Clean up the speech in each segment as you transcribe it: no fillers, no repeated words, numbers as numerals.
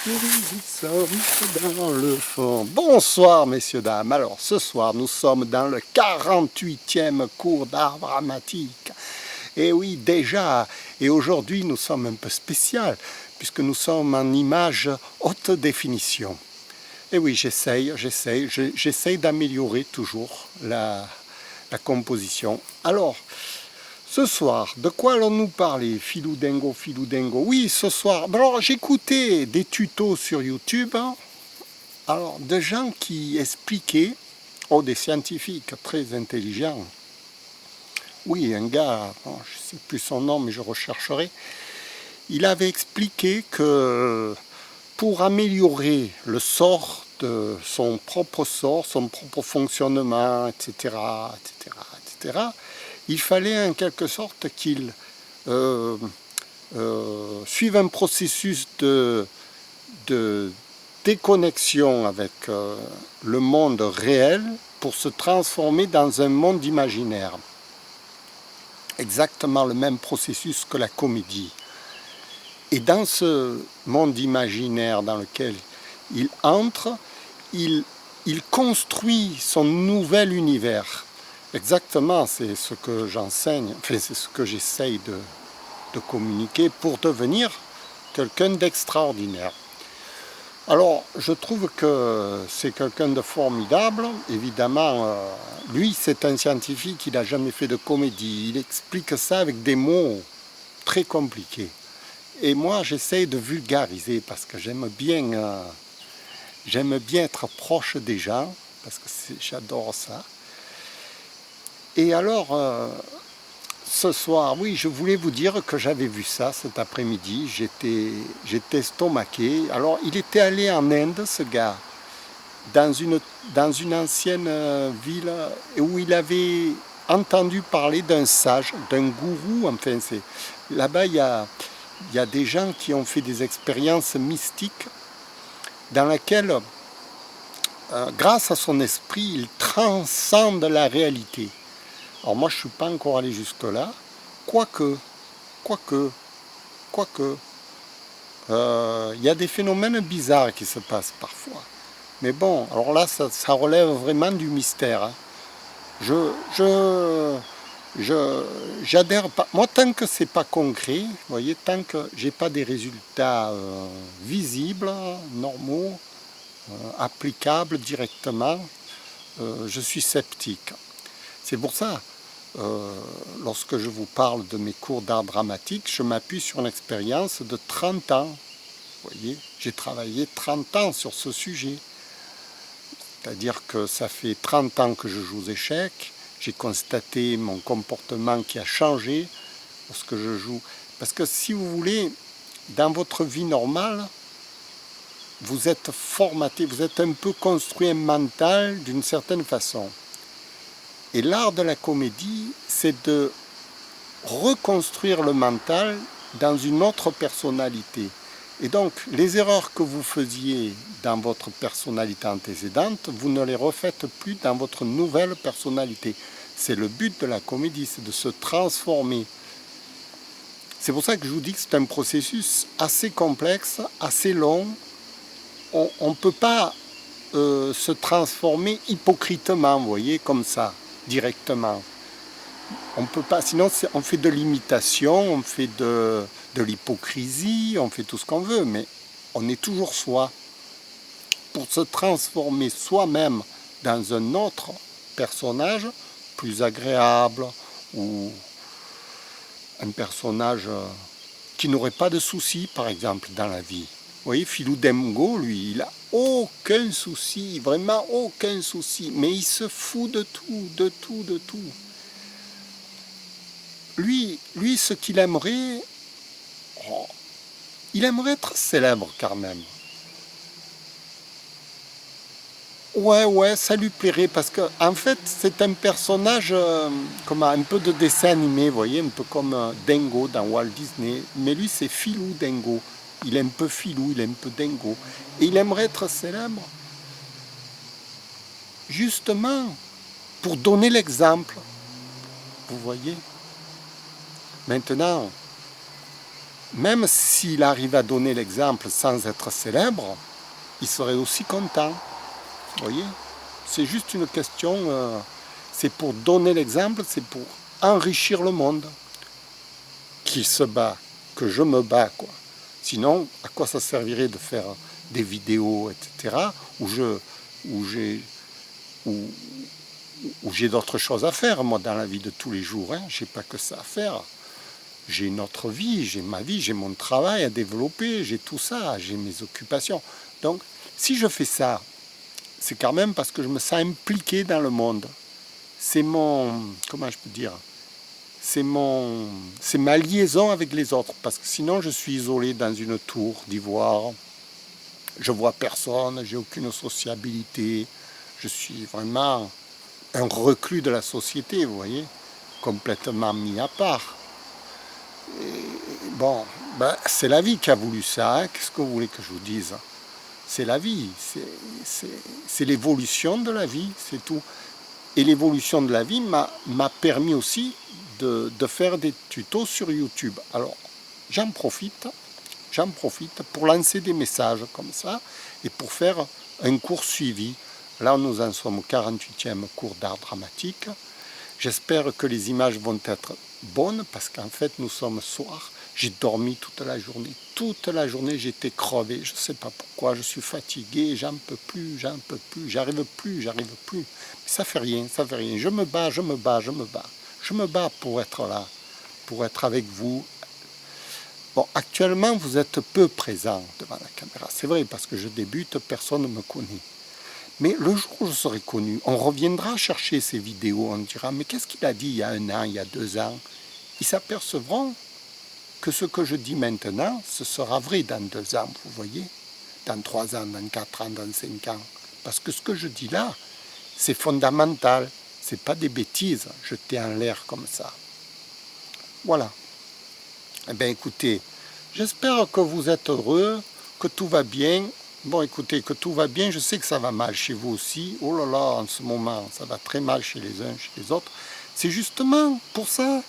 Nous sommes dans le fond. Bonsoir messieurs, dames. Alors ce soir nous sommes dans le 48e cours d'art dramatique. Et oui déjà, et aujourd'hui nous sommes un peu spécial puisque nous sommes en image haute définition. Et oui, j'essaye d'améliorer toujours la composition. Alors, ce soir, de quoi allons-nous parler? Filou dingo. Oui, ce soir, alors j'écoutais des tutos sur YouTube, alors de gens qui expliquaient, des scientifiques très intelligents. Oui, un gars, bon, je ne sais plus son nom, mais je rechercherai. Il avait expliqué que pour améliorer le sort de son propre sort, son propre fonctionnement, etc., il fallait en quelque sorte qu'il suive un processus de déconnexion avec le monde réel pour se transformer dans un monde imaginaire. Exactement le même processus que la comédie. Et dans ce monde imaginaire dans lequel il entre, il construit son nouvel univers. Exactement, c'est ce que j'enseigne, enfin c'est ce que j'essaye de communiquer pour devenir quelqu'un d'extraordinaire. Alors, je trouve que c'est quelqu'un de formidable. Évidemment, lui, c'est un scientifique, il n'a jamais fait de comédie. Il explique ça avec des mots très compliqués. Et moi, j'essaye de vulgariser parce que j'aime bien être proche des gens, parce que j'adore ça. Et alors, ce soir, oui, je voulais vous dire que j'avais vu ça cet après-midi. J'étais estomaqué. Alors, il était allé en Inde, ce gars, dans une ancienne ville où il avait entendu parler d'un sage, d'un gourou. Enfin, là-bas, il y a des gens qui ont fait des expériences mystiques dans lesquelles, grâce à son esprit, il transcende la réalité. Alors moi, je ne suis pas encore allé jusque-là, quoique, il y a des phénomènes bizarres qui se passent parfois. Mais bon, alors là, ça relève vraiment du mystère. Hein. J'adhère pas. Moi, tant que c'est pas concret, vous voyez, tant que j'ai pas des résultats visibles, normaux, applicables directement, je suis sceptique. C'est pour ça, lorsque je vous parle de mes cours d'art dramatique, je m'appuie sur une expérience de 30 ans. Vous voyez, j'ai travaillé 30 ans sur ce sujet. C'est-à-dire que ça fait 30 ans que je joue aux échecs. J'ai constaté mon comportement qui a changé lorsque je joue. Parce que si vous voulez, dans votre vie normale, vous êtes formaté, vous êtes un peu construit un mental d'une certaine façon. Et l'art de la comédie, c'est de reconstruire le mental dans une autre personnalité. Et donc, les erreurs que vous faisiez dans votre personnalité antécédente, vous ne les refaites plus dans votre nouvelle personnalité. C'est le but de la comédie, c'est de se transformer. C'est pour ça que je vous dis que c'est un processus assez complexe, assez long. On ne peut pas se transformer hypocritement, vous voyez, comme ça, directement. On peut pas, sinon on fait de l'imitation, on fait de l'hypocrisie, on fait tout ce qu'on veut, mais on est toujours soi. Pour se transformer soi-même dans un autre personnage, plus agréable, ou un personnage qui n'aurait pas de soucis, par exemple, dans la vie. Vous voyez, Filou Dingo, lui, il a aucun souci, vraiment aucun souci, mais il se fout de tout. Lui, ce qu'il aimerait, il aimerait être célèbre quand même. Ouais, ça lui plairait parce que en fait, c'est un personnage comme un peu de dessin animé, vous voyez, un peu comme Dingo dans Walt Disney. Mais lui, c'est Filou Dingo. Il est un peu filou, il est un peu dingo. Et il aimerait être célèbre, justement, pour donner l'exemple. Vous voyez? Maintenant, même s'il arrive à donner l'exemple sans être célèbre, il serait aussi content. Vous voyez? C'est juste une question, c'est pour donner l'exemple, c'est pour enrichir le monde. Qu'il se bat, que je me bats, quoi. Sinon, à quoi ça servirait de faire des vidéos, etc., où j'ai d'autres choses à faire, moi, dans la vie de tous les jours. Hein. Je n'ai pas que ça à faire. J'ai une autre vie, j'ai ma vie, j'ai mon travail à développer, j'ai tout ça, j'ai mes occupations. Donc, si je fais ça, c'est quand même parce que je me sens impliqué dans le monde. C'est mon, comment je peux dire, c'est ma liaison avec les autres, parce que sinon je suis isolé dans une tour d'ivoire, je vois personne, j'ai aucune sociabilité, je suis vraiment un reclus de la société, vous voyez, complètement mis à part. Et bon, ben, c'est la vie qui a voulu ça, hein. Qu'est-ce que vous voulez que je vous dise? C'est la vie, c'est l'évolution de la vie, c'est tout. Et l'évolution de la vie m'a permis aussi de faire des tutos sur YouTube. Alors, j'en profite pour lancer des messages comme ça et pour faire un cours suivi. Là, nous en sommes au 48e cours d'art dramatique. J'espère que les images vont être bonnes parce qu'en fait, nous sommes soir. J'ai dormi toute la journée. Toute la journée, j'étais crevé. Je ne sais pas pourquoi. Je suis fatigué. J'en peux plus. J'arrive plus. Mais ça fait rien. Je me bats. Je me bats pour être là, pour être avec vous. Bon, actuellement, vous êtes peu présent devant la caméra. C'est vrai, parce que je débute, personne ne me connaît. Mais le jour où je serai connu, on reviendra chercher ces vidéos. On dira, mais qu'est-ce qu'il a dit il y a 1 an, il y a 2 ans? Ils s'apercevront que ce que je dis maintenant, ce sera vrai dans 2 ans, vous voyez, dans 3 ans, dans 4 ans, dans 5 ans. Parce que ce que je dis là, c'est fondamental, c'est pas des bêtises jetées en l'air comme ça. Voilà. Eh bien écoutez, j'espère que vous êtes heureux, que tout va bien. Bon écoutez, que tout va bien, je sais que ça va mal chez vous aussi. Oh là là, en ce moment, ça va très mal chez les uns, chez les autres. C'est justement pour ça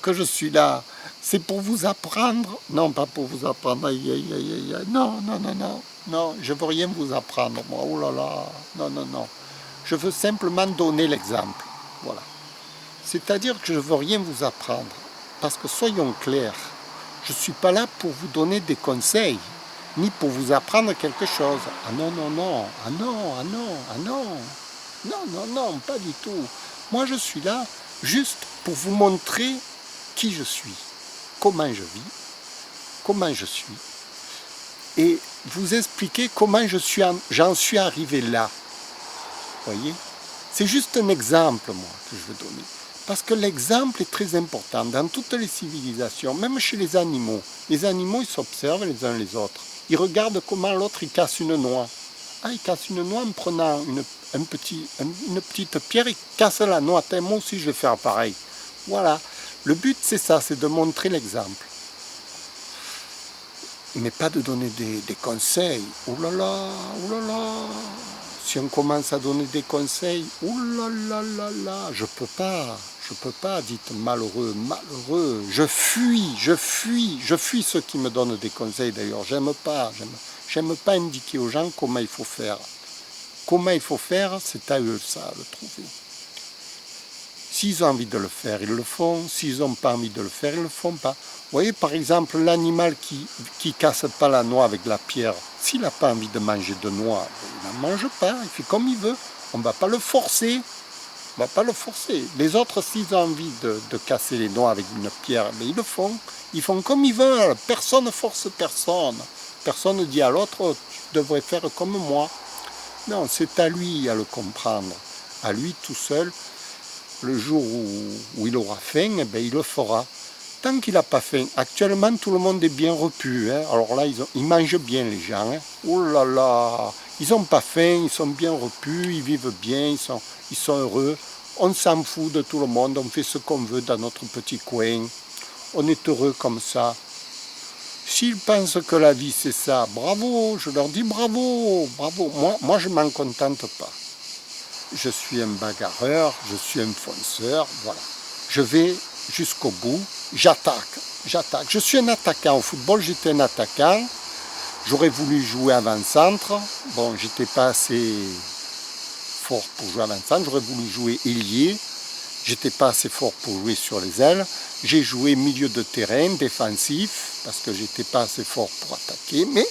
que je suis là. C'est pour vous apprendre. Non, pas pour vous apprendre. Aïe, aïe, aïe, aïe. Non, non, non, non. Non, je ne veux rien vous apprendre, moi. Oh là là. Non, non, non. Je veux simplement donner l'exemple. Voilà. C'est-à-dire que je ne veux rien vous apprendre. Parce que soyons clairs, je ne suis pas là pour vous donner des conseils, ni pour vous apprendre quelque chose. Ah non, non, non. Ah non, ah non, ah non. Non, non, non, pas du tout. Moi, je suis là juste pour vous montrer qui je suis, comment je vis, comment je suis, et vous expliquer comment j'en suis arrivé là. Vous voyez? C'est juste un exemple, moi, que je veux donner. Parce que l'exemple est très important dans toutes les civilisations, même chez les animaux. Les animaux, ils s'observent les uns les autres. Ils regardent comment l'autre, il casse une noix. Ah, il casse une noix en prenant une petite pierre, il casse la noix. Moi aussi, je vais faire pareil. Voilà. Le but, c'est ça, c'est de montrer l'exemple. Mais pas de donner des conseils. Oh là là, oh là là. Si on commence à donner des conseils, oh là là là là, je peux pas, dites malheureux, malheureux. Je fuis ceux qui me donnent des conseils d'ailleurs. J'aime pas indiquer aux gens comment il faut faire. Comment il faut faire, c'est à eux ça, de le trouver. S'ils ont envie de le faire, ils le font. S'ils n'ont pas envie de le faire, ils ne le font pas. Vous voyez, par exemple, l'animal qui casse pas la noix avec la pierre, s'il n'a pas envie de manger de noix, il n'en mange pas, il fait comme il veut. On ne va pas le forcer. On va pas le forcer. Les autres, s'ils ont envie de casser les noix avec une pierre, mais ils le font. Ils font comme ils veulent. Personne ne force personne. Personne ne dit à l'autre, oh, tu devrais faire comme moi. Non, c'est à lui à le comprendre. À lui tout seul. Le jour où il aura faim, eh bien, il le fera. Tant qu'il n'a pas faim, actuellement tout le monde est bien repu. Hein. Alors là, ils mangent bien les gens. Hein. Oh là là, ils n'ont pas faim, ils sont bien repus, ils vivent bien, ils sont heureux. On s'en fout de tout le monde, on fait ce qu'on veut dans notre petit coin. On est heureux comme ça. S'ils pensent que la vie c'est ça, bravo, je leur dis bravo, bravo. Moi je ne m'en contente pas. Je suis un bagarreur, je suis un fonceur, voilà. Je vais jusqu'au bout, j'attaque. Je suis un attaquant. Au football, j'étais un attaquant. J'aurais voulu jouer avant-centre. Bon, j'étais pas assez fort pour jouer avant-centre. J'aurais voulu jouer ailier. J'étais pas assez fort pour jouer sur les ailes. J'ai joué milieu de terrain, défensif, parce que j'étais pas assez fort pour attaquer, mais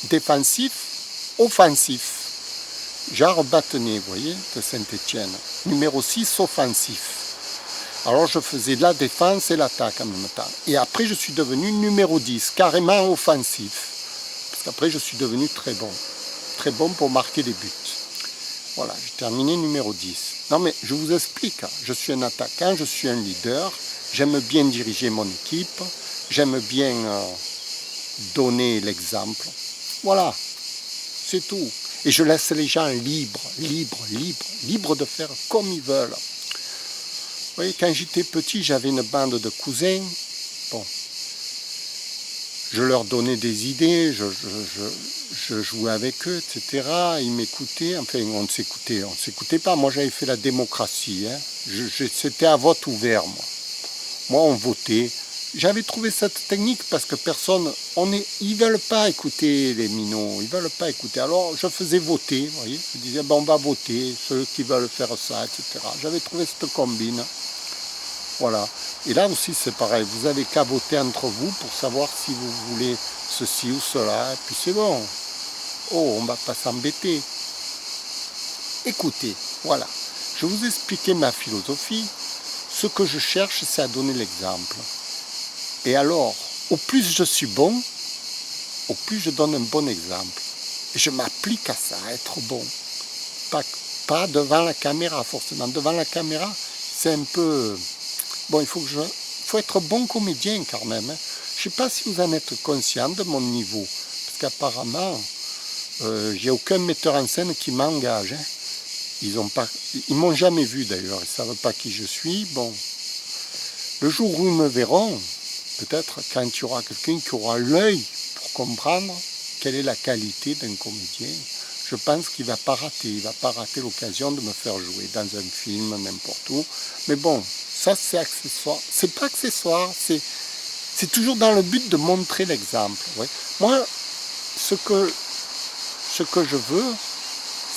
défensif, offensif. Genre Bâtenay, vous voyez, de Saint-Étienne. Numéro 6, offensif. Alors je faisais la défense et l'attaque en même temps. Et après je suis devenu numéro 10, carrément offensif. Parce qu'après je suis devenu très bon. Très bon pour marquer des buts. Voilà, j'ai terminé numéro 10. Non mais je vous explique, je suis un attaquant, je suis un leader. J'aime bien diriger mon équipe. J'aime bien donner l'exemple. Voilà, c'est tout. Et je laisse les gens libres de faire comme ils veulent. Vous voyez, quand j'étais petit, j'avais une bande de cousins. Bon, je leur donnais des idées, je jouais avec eux, etc. Ils m'écoutaient. Enfin, on ne s'écoutait pas. Moi, j'avais fait la démocratie. Hein. C'était à vote ouvert, moi. Moi, on votait. J'avais trouvé cette technique parce que ils veulent pas écouter les minots, ils veulent pas écouter. Alors je faisais voter, vous voyez, je disais on va voter, ceux qui veulent faire ça, etc. J'avais trouvé cette combine, voilà. Et là aussi c'est pareil, vous avez qu'à voter entre vous pour savoir si vous voulez ceci ou cela, et puis c'est bon. Oh, on va pas s'embêter. Écoutez, voilà. Je vous expliquais ma philosophie. Ce que je cherche, c'est à donner l'exemple. Et alors, au plus je suis bon, au plus je donne un bon exemple. Et je m'applique à ça, à être bon. Pas devant la caméra, forcément. Devant la caméra, c'est un peu... Bon, il faut être bon comédien quand même. Hein. Je ne sais pas si vous en êtes conscient de mon niveau. Parce qu'apparemment, j'ai aucun metteur en scène qui m'engage. Hein. Ils m'ont jamais vu d'ailleurs. Ils ne savent pas qui je suis. Bon, le jour où ils me verront... Peut-être quand il y aura quelqu'un qui aura l'œil pour comprendre quelle est la qualité d'un comédien, je pense qu'il ne va pas rater. Il ne va pas rater l'occasion de me faire jouer dans un film, n'importe où. Mais bon, ça c'est accessoire. C'est pas accessoire, c'est toujours dans le but de montrer l'exemple. Ouais. Moi, ce que je veux,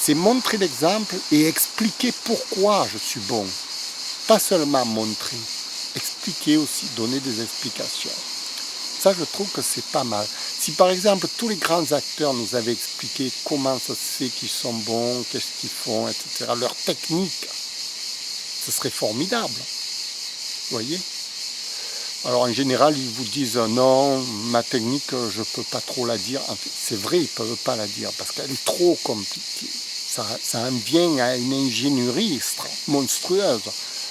c'est montrer l'exemple et expliquer pourquoi je suis bon. Pas seulement montrer. Expliquer aussi, donner des explications. Ça, je trouve que c'est pas mal. Si par exemple, tous les grands acteurs nous avaient expliqué comment ça se fait qu'ils sont bons, qu'est-ce qu'ils font, etc., leur technique, ce serait formidable. Vous voyez ? Alors en général, ils vous disent non, ma technique, je ne peux pas trop la dire. C'est vrai, ils ne peuvent pas la dire parce qu'elle est trop compliquée. Ça en vient à une ingénierie monstrueuse.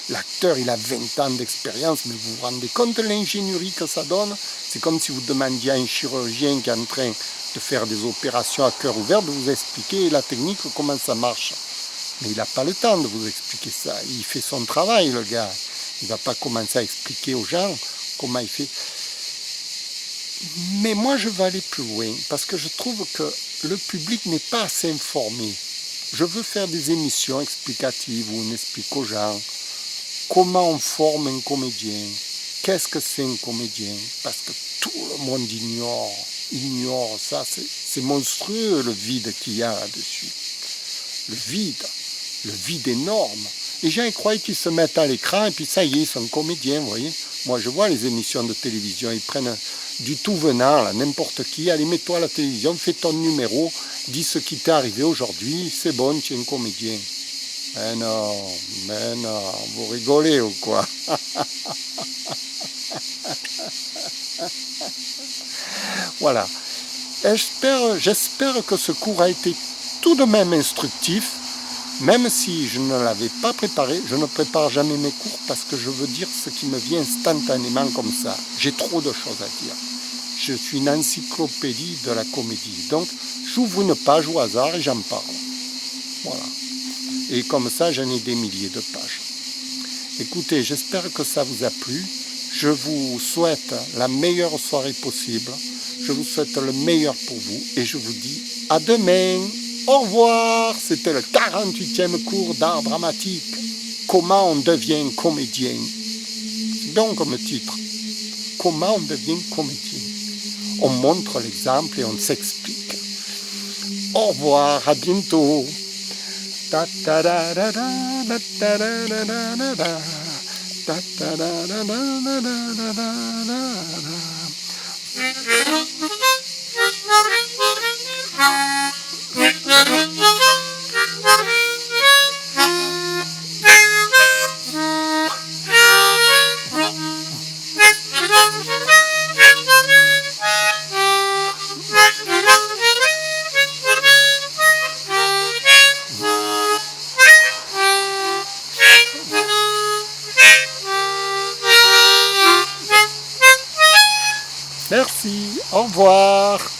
L'acteur, il a 20 ans d'expérience, mais vous vous rendez compte de l'ingénierie que ça donne? C'est comme si vous demandiez à un chirurgien qui est en train de faire des opérations à cœur ouvert de vous expliquer la technique, comment ça marche. Mais il n'a pas le temps de vous expliquer ça. Il fait son travail, le gars. Il ne va pas commencer à expliquer aux gens comment il fait. Mais moi, je veux aller plus loin, parce que je trouve que le public n'est pas assez informé. Je veux faire des émissions explicatives où on explique aux gens comment on forme un comédien, qu'est-ce que c'est un comédien, parce que tout le monde ignore ça, c'est monstrueux le vide qu'il y a là-dessus. Le vide énorme. Les gens ils croient qu'ils se mettent à l'écran et puis ça y est, ils sont comédiens, vous voyez. Moi je vois les émissions de télévision, ils prennent du tout venant, là, n'importe qui, allez mets-toi à la télévision, fais ton numéro, dis ce qui t'est arrivé aujourd'hui, c'est bon, tu es un comédien. Mais non, vous rigolez ou quoi? Voilà. J'espère que ce cours a été tout de même instructif, même si je ne l'avais pas préparé. Je ne prépare jamais mes cours parce que je veux dire ce qui me vient instantanément comme ça. J'ai trop de choses à dire. Je suis une encyclopédie de la comédie. Donc, j'ouvre une page au hasard et j'en parle. Voilà. Et comme ça, j'en ai des milliers de pages. Écoutez, j'espère que ça vous a plu. Je vous souhaite la meilleure soirée possible. Je vous souhaite le meilleur pour vous. Et je vous dis à demain. Au revoir. C'était le 48e cours d'art dramatique. Comment on devient comédien. bon comme titre. Comment on devient comédien? On montre l'exemple et on s'explique. Au revoir, à bientôt. Ta ta da da da da da da da da da. Ta ta da da da da da da da. Merci, au revoir.